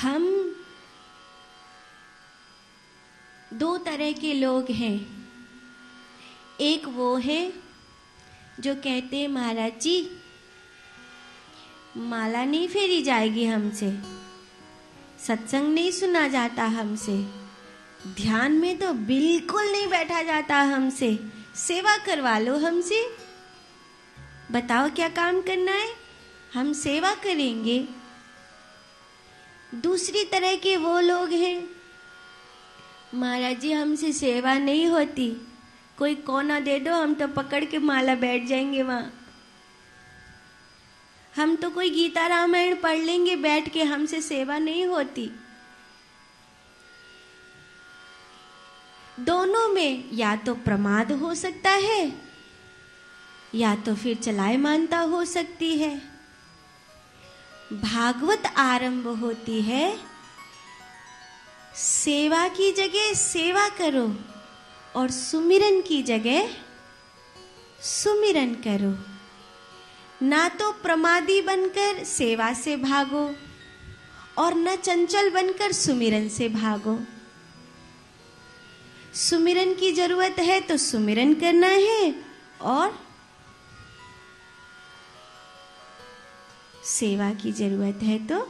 हम दो तरह के लोग हैं। एक वो है जो कहते हैं महाराज जी माला नहीं फेरी जाएगी हमसे, सत्संग नहीं सुना जाता हमसे, ध्यान में तो बिल्कुल नहीं बैठा जाता हमसे, सेवा करवा लो हमसे, बताओ क्या काम करना है, हम सेवा करेंगे। दूसरी तरह के वो लोग हैं, महाराज जी हमसे सेवा नहीं होती, कोई कोना दे दो हम तो पकड़ के माला बैठ जाएंगे वहां, हम तो कोई गीता रामायण पढ़ लेंगे बैठ के, हमसे सेवा नहीं होती। दोनों में या तो प्रमाद हो सकता है या तो फिर चलाए मानता हो सकती है। भागवत आरंभ होती है, सेवा की जगह सेवा करो और सुमिरन की जगह सुमिरन करो। ना तो प्रमादी बनकर सेवा से भागो और न चंचल बनकर सुमिरन से भागो। सुमिरन की जरूरत है तो सुमिरन करना है और सेवा की जरूरत है तो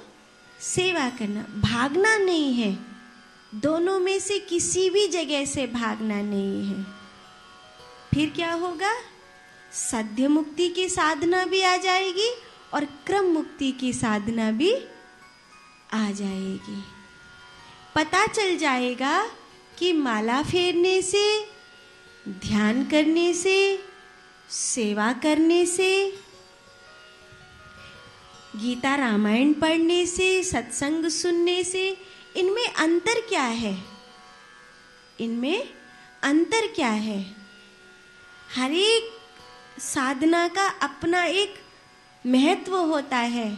सेवा करना, भागना नहीं है। दोनों में से किसी भी जगह से भागना नहीं है। फिर क्या होगा? सद्य मुक्ति की साधना भी आ जाएगी और क्रम मुक्ति की साधना भी आ जाएगी। पता चल जाएगा कि माला फेरने से, ध्यान करने से, सेवा करने से, गीता रामायण पढ़ने से, सत्संग सुनने से इनमें अंतर क्या है? इनमें अंतर क्या है? हर एक साधना का अपना एक महत्व होता है।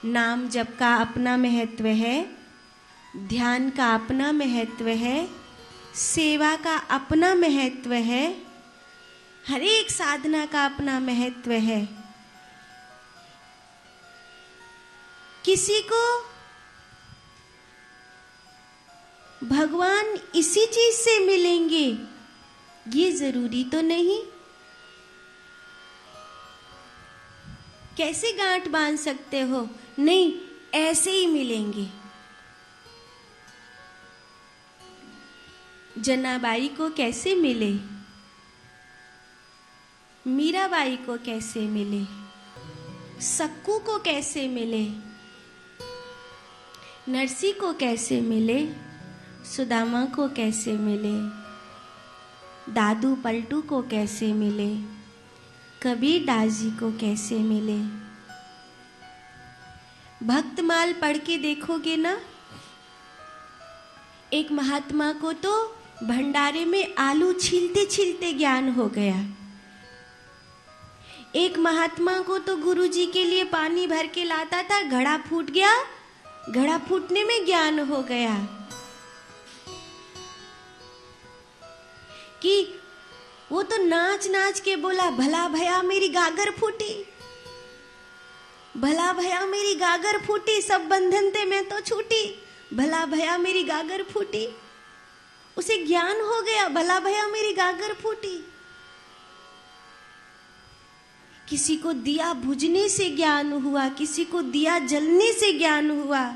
नाम जप का अपना महत्व है, ध्यान का अपना महत्व है, सेवा का अपना महत्व है, हर एक साधना का अपना महत्व है। किसी को भगवान इसी चीज से मिलेंगे ये जरूरी तो नहीं। कैसे गांठ बांध सकते हो? नहीं, ऐसे ही मिलेंगे। जनाबाई को कैसे मिले? मीराबाई को कैसे मिले? सक्कू को कैसे मिले? नरसी को कैसे मिले? सुदामा को कैसे मिले? दादू पलटू को कैसे मिले? कबीर दास जी को कैसे मिले? भक्तमाल पढ़ के देखोगे ना, एक महात्मा को तो भंडारे में आलू छीलते छीलते ज्ञान हो गया। एक महात्मा को तो गुरुजी के लिए पानी भर के लाता था, घड़ा फूट गया, घड़ा फूटने में ज्ञान हो गया। कि वो तो नाच नाच के बोला, भला भया मेरी गागर फूटी, भला भया मेरी गागर फूटी, सब बंधन थे मैं तो छूटी, भला भया मेरी गागर फूटी। उसे ज्ञान हो गया, भला भया मेरी गागर फूटी। किसी को दिया बुझने से ज्ञान हुआ, किसी को दिया जलने से ज्ञान हुआ।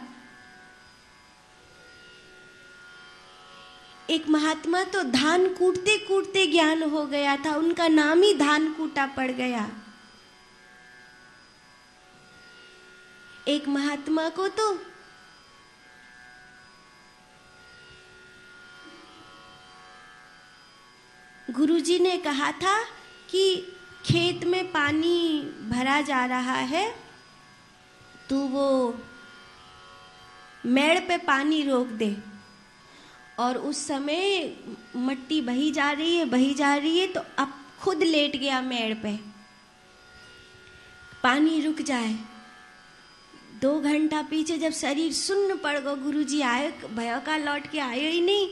एक महात्मा तो धान कूटते कूटते ज्ञान हो गया था, उनका नाम ही धान कूटा पड़ गया। एक महात्मा को तो गुरुजी ने कहा था कि खेत में पानी भरा जा रहा है तो वो मेड़ पे पानी रोक दे, और उस समय मट्टी बही जा रही है, बही जा रही है, तो अब खुद लेट गया मेड़ पे, पानी रुक जाए। 2 घंटा पीछे जब शरीर सुन्न पड़ गया, गुरुजी आए, भयो का लौट के आए ही नहीं,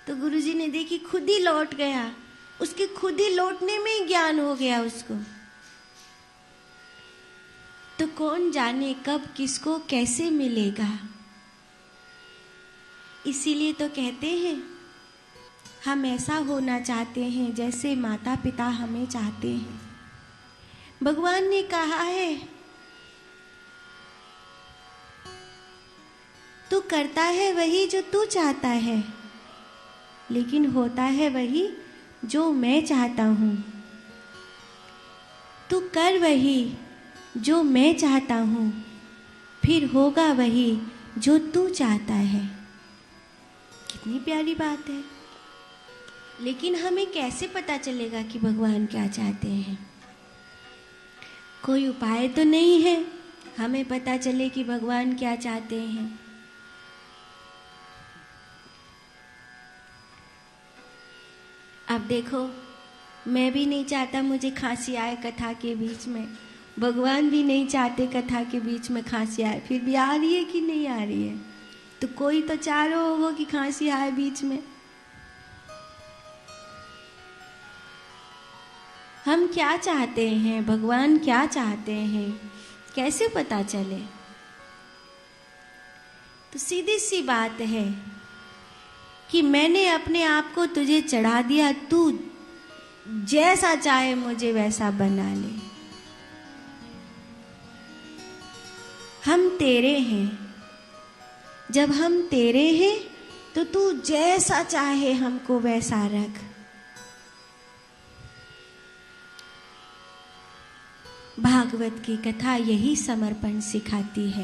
तो गुरुजी ने देखी खुद ही लौट गया। उसके खुद ही लौटने में ही ज्ञान हो गया उसको। तो कौन जाने कब किसको कैसे मिलेगा। इसीलिए तो कहते हैं हम ऐसा होना चाहते हैं जैसे माता पिता हमें चाहते हैं। भगवान ने कहा है तू करता है वही जो तू चाहता है, लेकिन होता है वही जो मैं चाहता हूँ। तू कर वही जो मैं चाहता हूँ, फिर होगा वही जो तू चाहता है। कितनी प्यारी बात है। लेकिन हमें कैसे पता चलेगा कि भगवान क्या चाहते हैं? कोई उपाय तो नहीं है हमें पता चले कि भगवान क्या चाहते हैं। अब देखो, मैं भी नहीं चाहता मुझे खांसी आए कथा के बीच में, भगवान भी नहीं चाहते कथा के बीच में खांसी आए, फिर भी आ रही है कि नहीं आ रही है? तो कोई तो चाह रहा होगा कि खांसी आए बीच में। हम क्या चाहते हैं, भगवान क्या चाहते हैं, कैसे पता चले? तो सीधी सी बात है कि मैंने अपने आप को तुझे चढ़ा दिया, तू जैसा चाहे मुझे वैसा बना ले। हम तेरे हैं, जब हम तेरे हैं तो तू जैसा चाहे हमको वैसा रख। भागवत की कथा यही समर्पण सिखाती है।